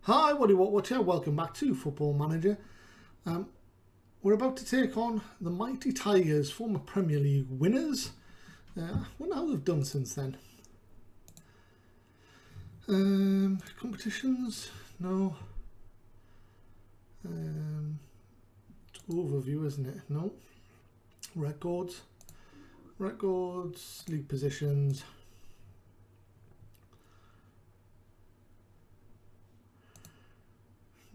Hi, what here? Welcome back to Football Manager. We're about to take on the mighty Tigers, former Premier League winners. I wonder how they've done since then. Competitions? No. It's overview, isn't it? No. Records, league positions.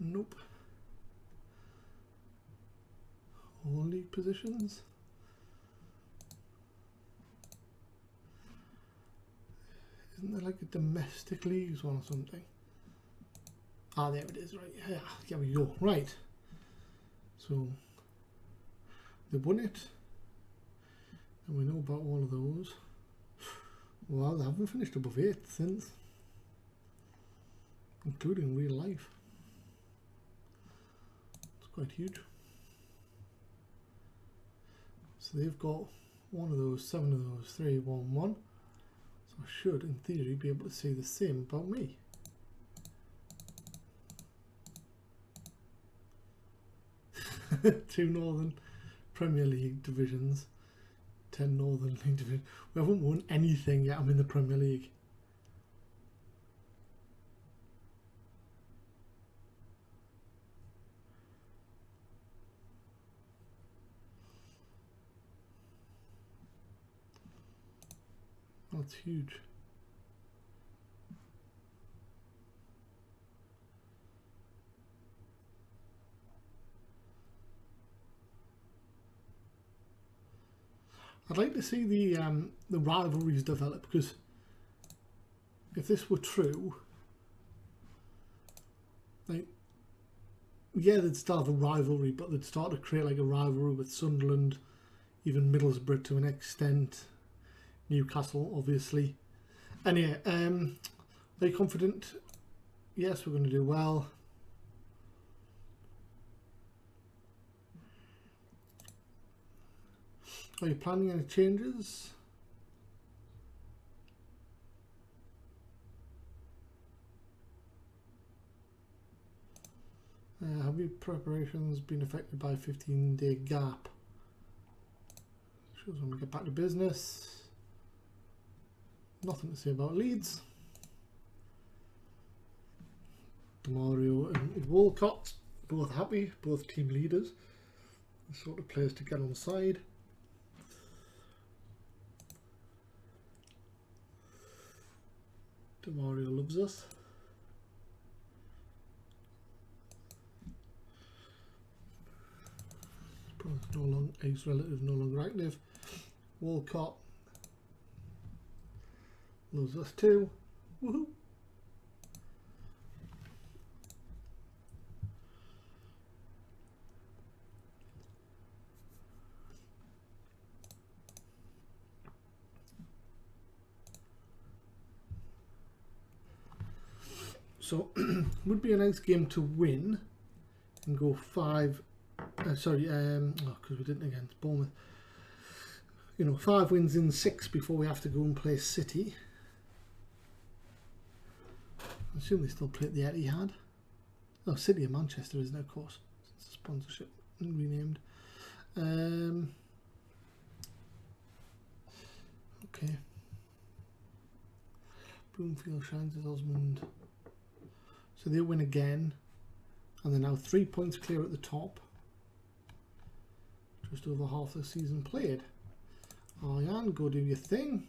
Nope. All league positions. Isn't there like a domestic leagues one or something? Ah, there it is, right. Yeah, here we go. Right. So they won it. And we know about all of those. Wow, they haven't finished above 8th since. Including real life. It's quite huge. So they've got one of those, 7 of those, 3, 1, 1. So I should, in theory, be able to say the same about me. Two Northern Premier League divisions, 10 Northern League divisions. We haven't won anything yet. I'm in the Premier League. That's huge. I'd like to see the rivalries develop, because if this were true, like, yeah, they'd start a rivalry, but they'd start to create like a rivalry with Sunderland, even Middlesbrough to an extent, Newcastle, obviously. Anyway, are you confident? Yes, we're going to do well. Are you planning any changes? Have your preparations been affected by a 15-day gap? Shows when we get back to business. Nothing to say about Leeds. Demario and Walcott, both happy, both team leaders. The sort of players to get on side. Demario loves us. No longer, ex relative no longer active. Walcott loves us too. Woohoo! So would be a nice game to win and go 5. Because we didn't against Bournemouth. You know, 5 wins in 6 before we have to go and play City. I assume they still play at the Etihad. Oh, City of Manchester, isn't it? Of course, it's a sponsorship renamed. Okay. Broomfield shines as Osmond. So they win again, and they're now 3 points clear at the top. Just over half the season played. Arjan, go do your thing.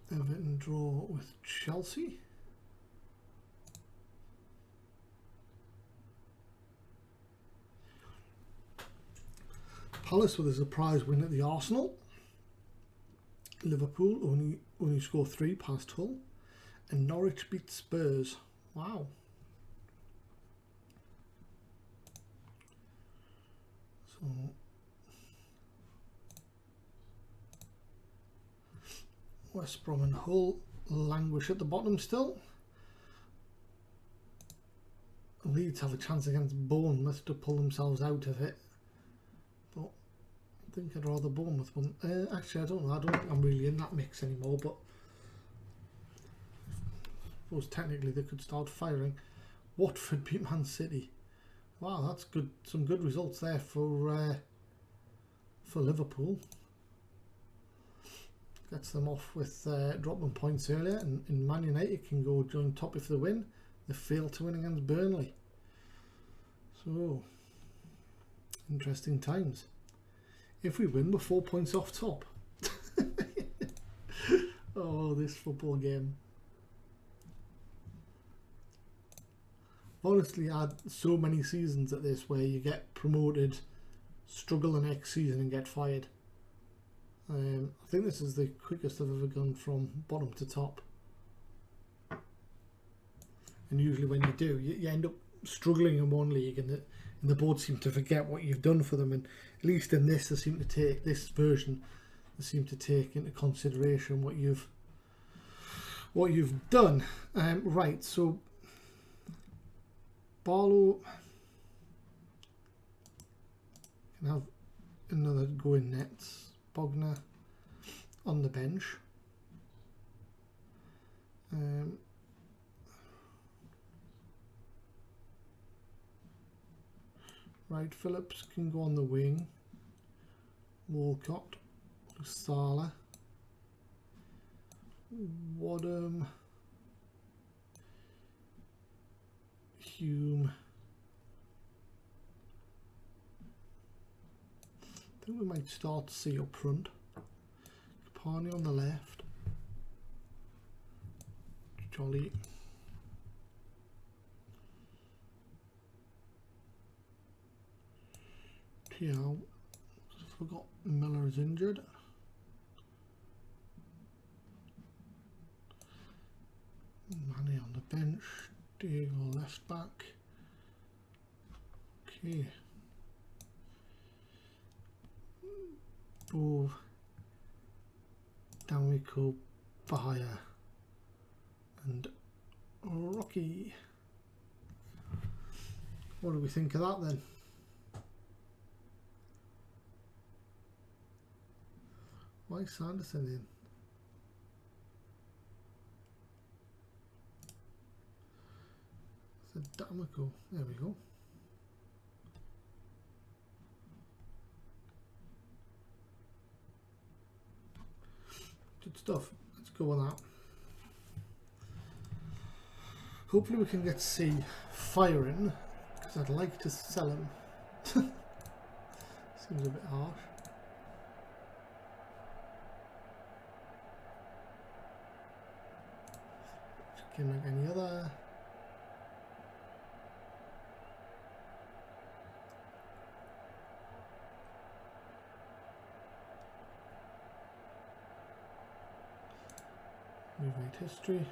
Everton draw with Chelsea. Palace with a surprise win at the Arsenal. Liverpool only score 3 past Hull. And Norwich beat Spurs. Wow. So West Brom and Hull languish at the bottom still. Leeds have a chance against Bournemouth to pull themselves out of it. But I think I'd rather Bournemouth win. Actually, I don't know. I don't think I'm really in that mix anymore. But suppose technically they could start firing. Watford beat Man City. Wow, that's good. Some good results there for Liverpool. Gets them off with dropping points earlier, and Man United can go join top if they win. They failed to win against Burnley. So, interesting times. If we win, we're 4 points off top. Oh, this football game. Honestly, I had so many seasons at this where you get promoted, struggle the next season and get fired. I think this is the quickest I've ever gone from bottom to top. And usually when you do, you end up struggling in one league, and the board seem to forget what you've done for them. And at least in this, they seem to take this version. They seem to take into consideration what you've done. Right, so Barlow can have another go in nets. Bogner on the bench. Right, Phillips can go on the wing. Walcott, Sala, Wadham, Hume. I think we might start to see up front. Capani on the left. Jolly. Tiao. Forgot Miller is injured. Manny on the bench. Diego left back. Okay. Oh, down we go. Bahia and Rocky. What do we think of that then? Why is Sanderson in? It's a Damaco. There we go. Good stuff. Let's go with that. Hopefully we can get C firing, because I'd like to sell him. Seems a bit harsh. Can like any other. Rewrite history.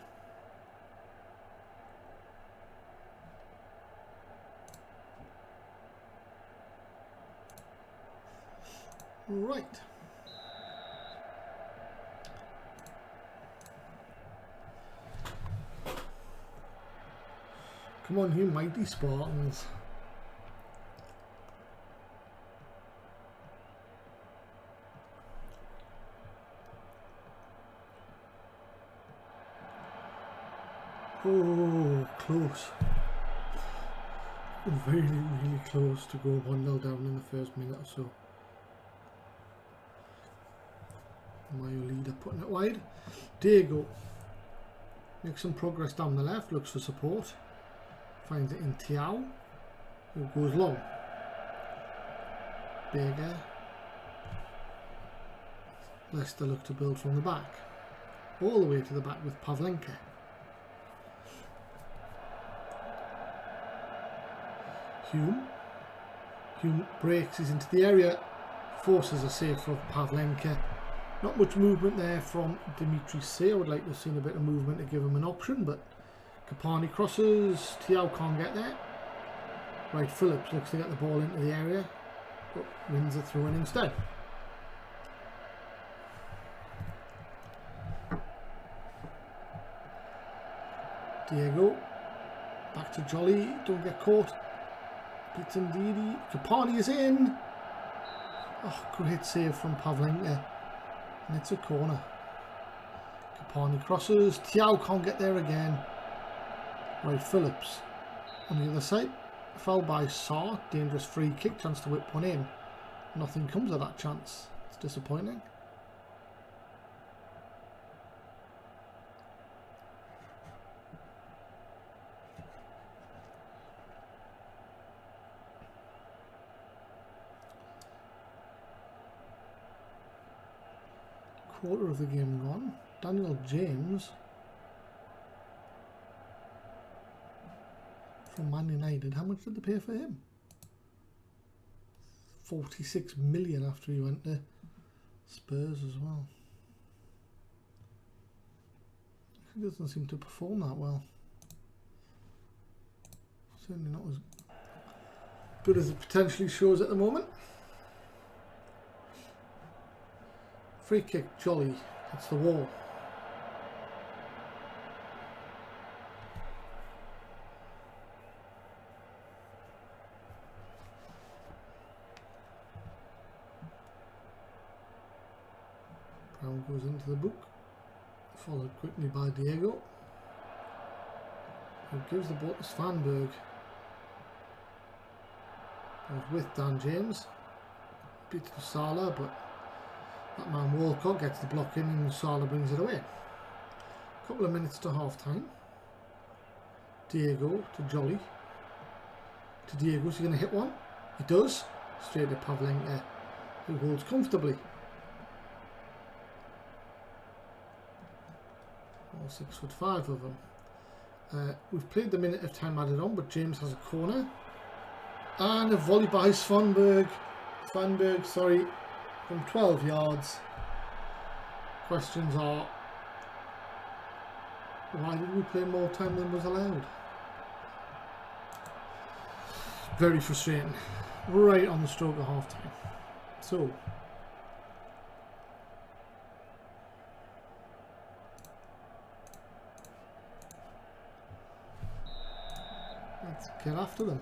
Right. Come on, you mighty Spartans. Oh, close. Really, really close to go 1-0 down in the first minute or so. Mayo leader putting it wide. Diego makes some progress down the left, looks for support. Finds it in Tiao, who goes long. Berger. Leicester look to build from the back. All the way to the back with Pavlenka. Hume breaks, he's into the area, forces a save for Pavlenka. Not much movement there from Dimitri C. I would like to have seen a bit of movement to give him an option, but Capani crosses, Tiao can't get there. Right, Phillips looks to get the ball into the area, but wins a throw in instead. Diego, back to Jolly, don't get caught. Beats Ndidi, Capani is in. Oh, great save from Pavlenka. And it's a corner. Capani crosses, Tiao can't get there again. Right, Phillips on the other side. Foul by Saar. Dangerous free kick. Chance to whip one in. Nothing comes of that chance. It's disappointing. Quarter of the game gone. Daniel James from Man United. How much did they pay for him? 46 million after he went to Spurs as well. He doesn't seem to perform that well. Certainly not as good as it potentially shows at the moment. Free kick, Jolly hits the wall. Brown goes into the book, followed quickly by Diego, who gives the ball to Svanberg. Goes with Dan James, beats to Salah, but that man Walcott gets the block in and Salah brings it away. A couple of minutes to half time. Diego to Jolly. To Diego, is he going to hit one? He does. Straight to Pavlenka, who holds comfortably. All 6'5" of them. We've played the minute of time added on, but James has a corner. And a volley by Svanberg. Sorry. From 12 yards. Questions are, why did we play more time than was allowed? Very frustrating. Right on the stroke of half time. So, let's get after them.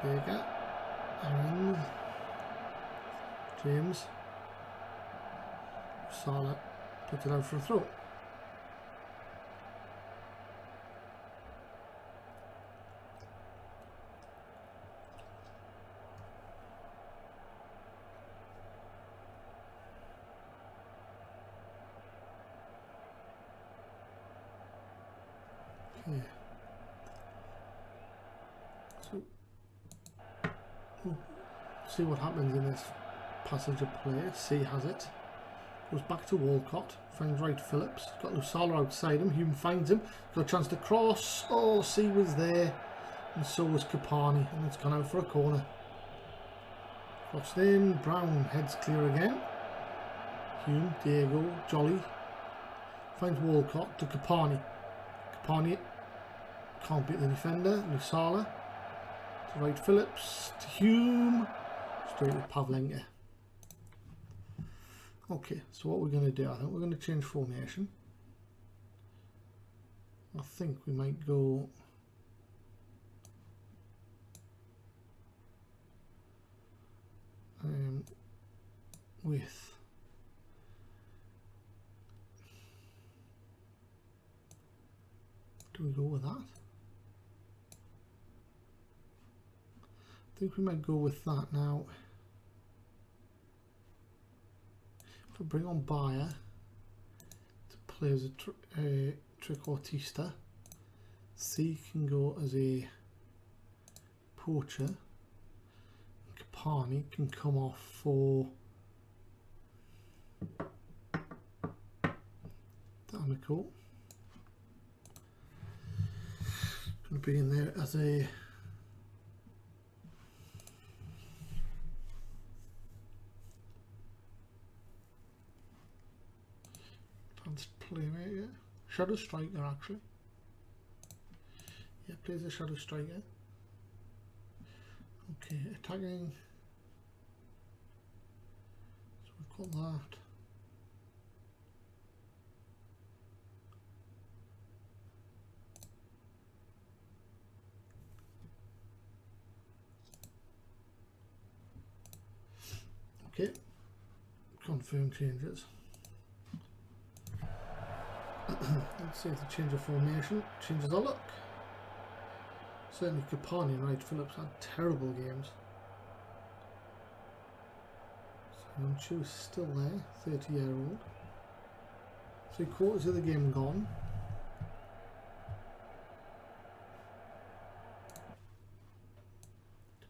Baker, and James, Salah puts it out for a throw. Okay. So we'll see what happens in this passage of play. C has it. Goes back to Walcott. Finds right Phillips. Got Lusala outside him. Hume finds him. Got a chance to cross. Oh, C was there. And so was Kapani. And it's gone out for a corner. Crossed in. Brown heads clear again. Hume, Diego, Jolly. Finds Walcott to Kapani. Kapani can't beat the defender. Lusala. To right Phillips. To Hume. Straight with Pavlenka. Okay, so what we're going to do, I think we're going to change formation. I think we might go with do we go with that? I think we might go with that now. If I bring on Bayer to play as a trequartista, C can go as a poacher, Kapani can come off for D'Amico. Going to be in there as a playmate, yeah. Shadow striker actually. Yeah, plays a shadow striker. Okay, attacking. So we've got that. Okay, confirm changes. Let's see if the change of formation changes our luck. Certainly Capani and Wright Phillips had terrible games. Sancho's still there, 30-year-old. 3/4 of the game gone.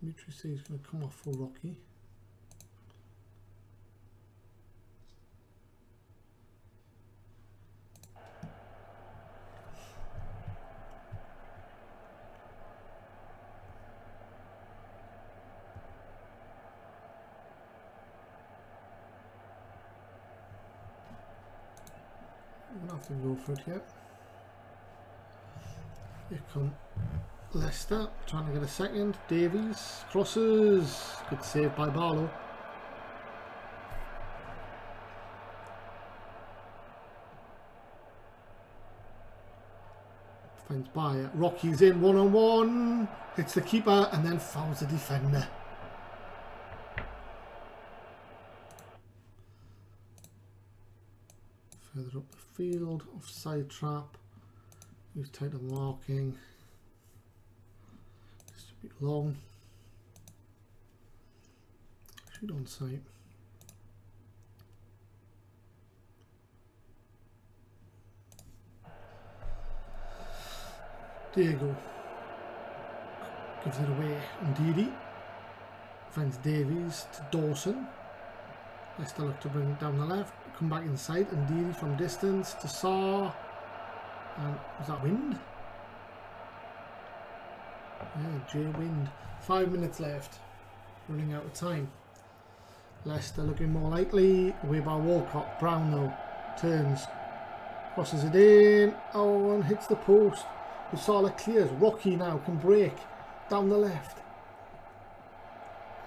Dimitri says he's going to come off for Rocky. I'm going to have to go for it here. Here come Leicester, trying to get a second. Davies, crosses. Good save by Barlow. Finds Bayer. Rocky's in one-on-one. Hits the keeper and then fouls the defender. Further up the field, offside trap. Use tighter marking. Just a bit long. Shoot on sight. Diego gives it away. Ndidi finds Davies to Dawson. Leicester look to bring it down the left. Come back inside. Ndidi from distance to Sarr. And was that Wind? Yeah, Jay Wind. 5 minutes left. Running out of time. Leicester looking more likely. Away by Walcott. Brown though. Turns. Crosses it in. Oh, and hits the post. Lusala clears. Rocky now can break. Down the left.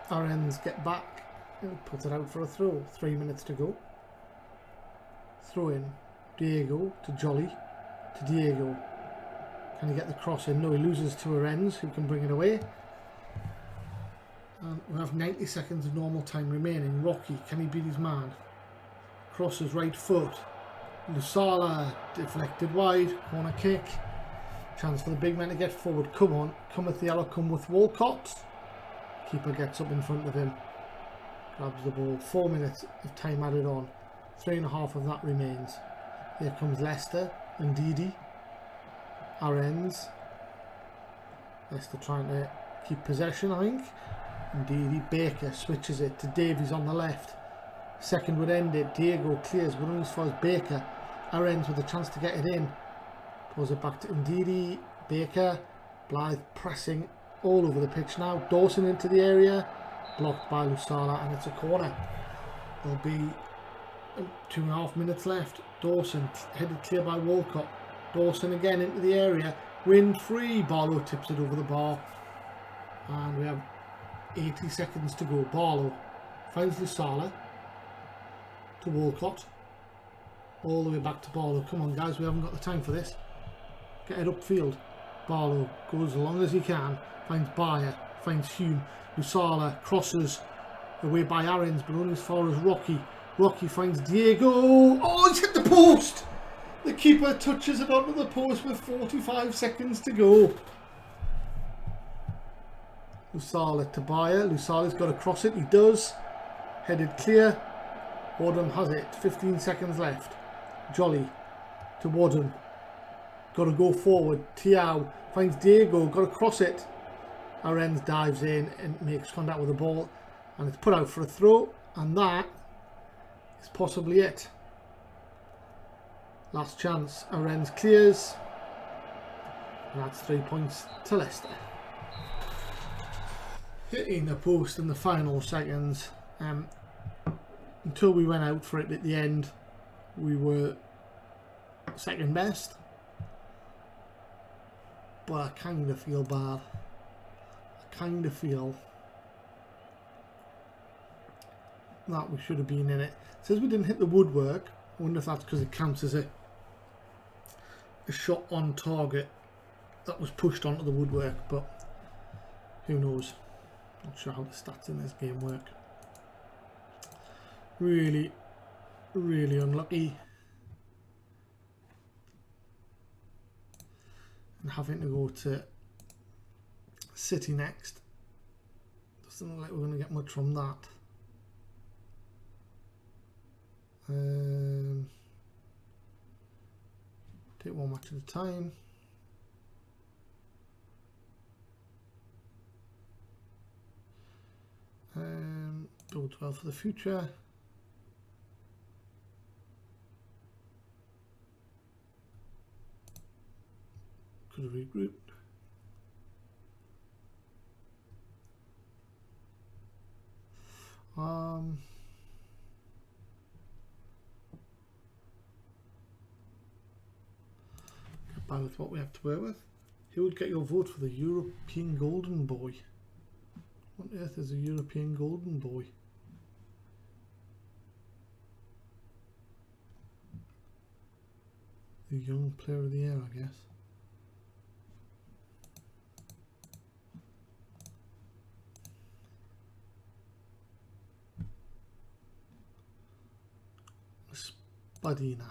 Arends get back. And puts it out for a throw. 3 minutes to go. Throw in. Diego to Jolly. To Diego. Can he get the cross in? No, he loses to Arends, who can bring it away. And we have 90 seconds of normal time remaining. Rocky, can he beat his man? Crosses right foot. Lusala deflected wide. Corner kick. Chance for the big man to get forward. Come on. Cometh the yellow. Come with Walcott. Keeper gets up in front of him. Grabs the ball. 4 minutes of time added on. 3.5 of that remains. Here comes Leicester. Ndidi. Arends. Leicester trying to keep possession, I think. Ndidi. Baker switches it to Davies on the left. Second would end it. Diego clears, but only as far as Baker. Arends with a chance to get it in. Pulls it back to Ndidi. Baker. Blythe pressing all over the pitch now. Dawson into the area. Blocked by Lusala, and it's a corner. There'll be 2.5 minutes left. Dawson headed clear by Walcott. Dawson again into the area. Wind free. Barlow tips it over the bar. And we have 80 seconds to go. Barlow finds Lusala to Walcott. All the way back to Barlow. Come on guys, we haven't got the time for this. Get it upfield. Barlow goes as long as he can. Finds Bayer. Finds Hume. Lusala crosses away by Arends, but only as far as Rocky. Rocky finds Diego. Oh, he's hit the post! The keeper touches it onto the post with 45 seconds to go. Lusala to Bayer. Lusala's got to cross it. He does. Headed clear. Wardham has it. 15 seconds left. Jolly to Wardham. Got to go forward. Tiao finds Diego. Got to cross it. Arends dives in and makes contact with the ball. And it's put out for a throw. And that is possibly it. Last chance. Arends clears. And that's 3 points to Leicester. Hitting the post in the final seconds. Until we went out for it at the end, we were second best. But I kind of feel bad. I kind of feel that we should have been in it. It says we didn't hit the woodwork. I wonder if that's because it counts as a shot on target that was pushed onto the woodwork, but who knows. Not sure how the stats in this game work. Really, really unlucky. And having to go to City next. Doesn't look like we're going to get much from that. Take one match at a time. Double 12 for the future. Could have regrouped. Get by with what we have to work with. Who would get your vote for the European Golden Boy? What on earth is a European Golden Boy? The Young Player of the Year, I guess. Spadina.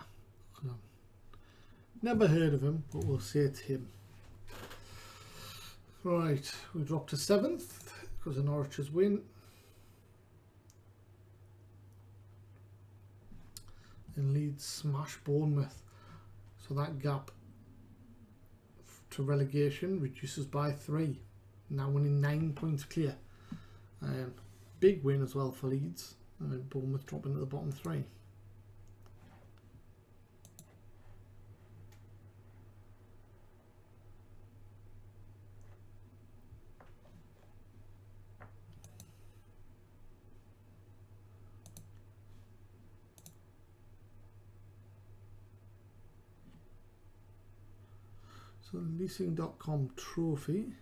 Never heard of him, but we'll say it's him. Right, we dropped to 7th because of Norwich's win. And Leeds smash Bournemouth. So that gap to relegation reduces by 3. Now winning 9 points clear. Big win as well for Leeds. And Bournemouth dropping to the bottom 3. So leasing.com trophy.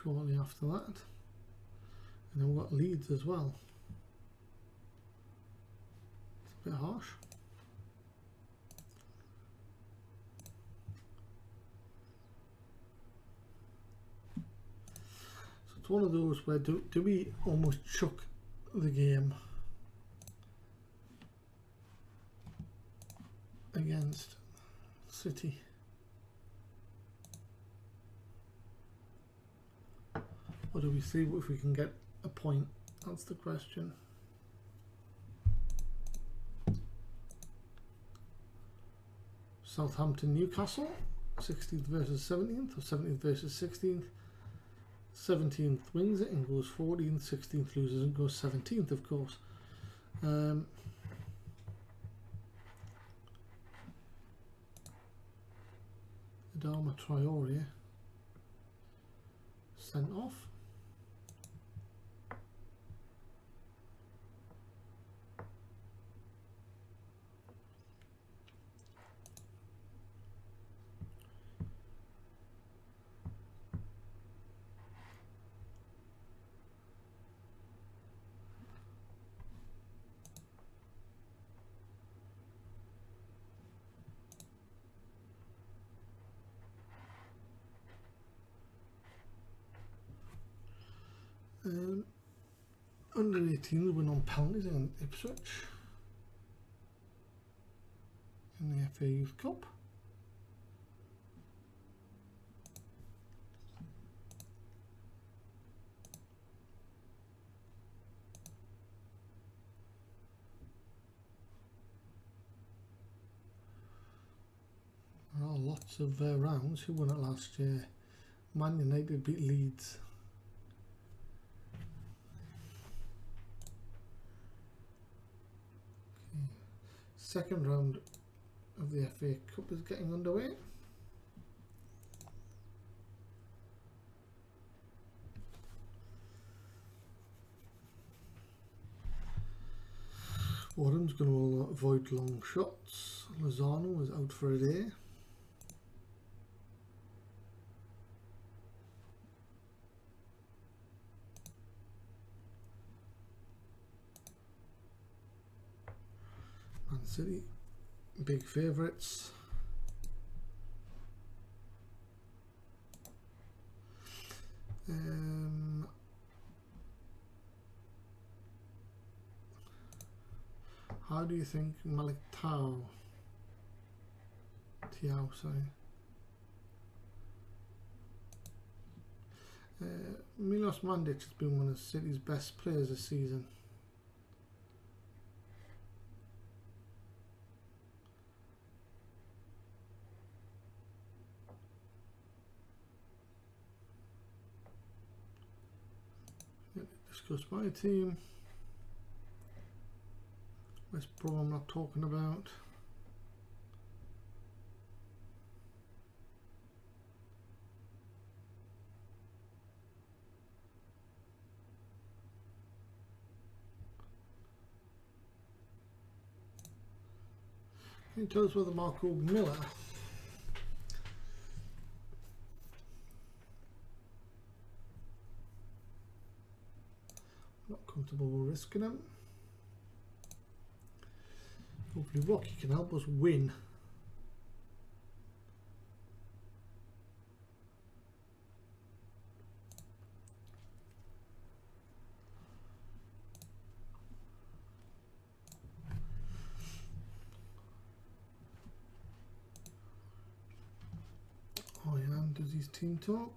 Shortly after that. And then we've got Leeds as well. It's a bit harsh. It's one of those where do we almost chuck the game against City? Or do we see if we can get a point? That's the question. Southampton, Newcastle, 16th versus 17th, or 17th versus 16th. 17th wins it and goes 14th, 16th loses and goes 17th, of course. Adama Traore sent off. Under 18s win on penalties against Ipswich in the FA Youth Cup. There are lots of rounds. Who won it last year? Man United beat Leeds. Second round of the FA Cup is getting underway. Warren's going to avoid long shots. Lozano is out for a day. Man City, big favourites. How do you think Tiao, sorry. Milos Mandic has been one of City's best players this season. Discussed by team. West Brom I'm not talking about. Can you tell us whether Marco Miller not comfortable with risking him? Hopefully Rocky can help us win. Oh yeah, does his team talk?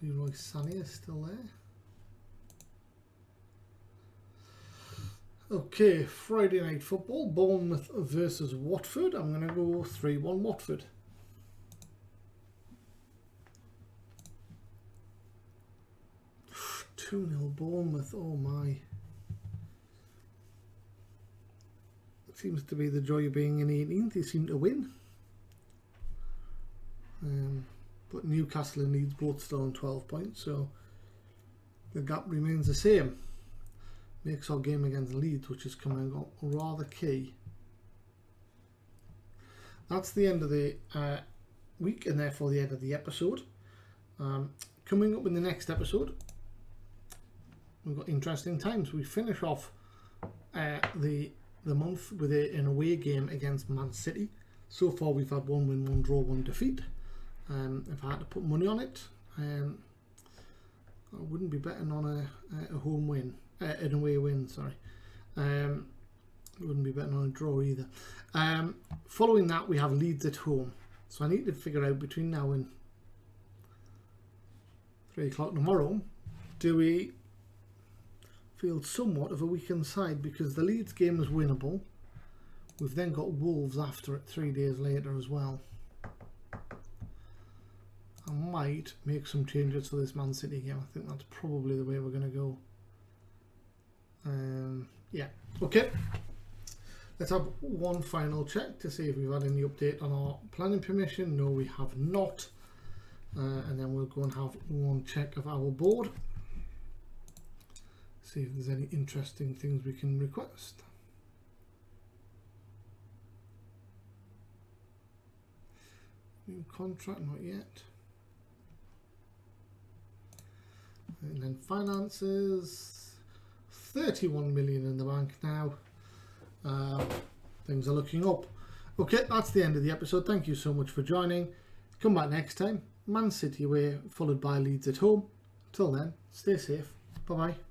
Leroy Sané is still there. Okay, Friday night football, Bournemouth versus Watford. I'm going to go 3-1 Watford. Two 2-0 Bournemouth, oh my. It seems to be the joy of being in 18th, they seem to win. But Newcastle and Leeds both still on 12 points, so the gap remains the same. Makes our game against Leeds, which is coming up, rather key. That's the end of the week, and therefore the end of the episode. Coming up in the next episode, we've got interesting times. We finish off the month with an away game against Man City. So far we've had 1 win, 1 draw, 1 defeat. If I had to put money on it, I wouldn't be betting on a home win. An away win, sorry. Wouldn't be betting on a draw either. Following that, we have Leeds at home. So I need to figure out between now and 3 o'clock tomorrow, do we field somewhat of a weakened side? Because the Leeds game is winnable. We've then got Wolves after it 3 days later as well. I might make some changes to this Man City game. I think that's probably the way we're going to go. Yeah, okay. Let's have one final check to see if we've had any update on our planning permission. No, we have not. And then we'll go and have one check of our board. See if there's any interesting things we can request. New contract, not yet. And then finances, 31 million in the bank now. Things are looking up. Okay, that's the end of the episode. Thank you so much for joining. Come back next time. Man City away, followed by Leeds at home. Till then, stay safe. Bye bye.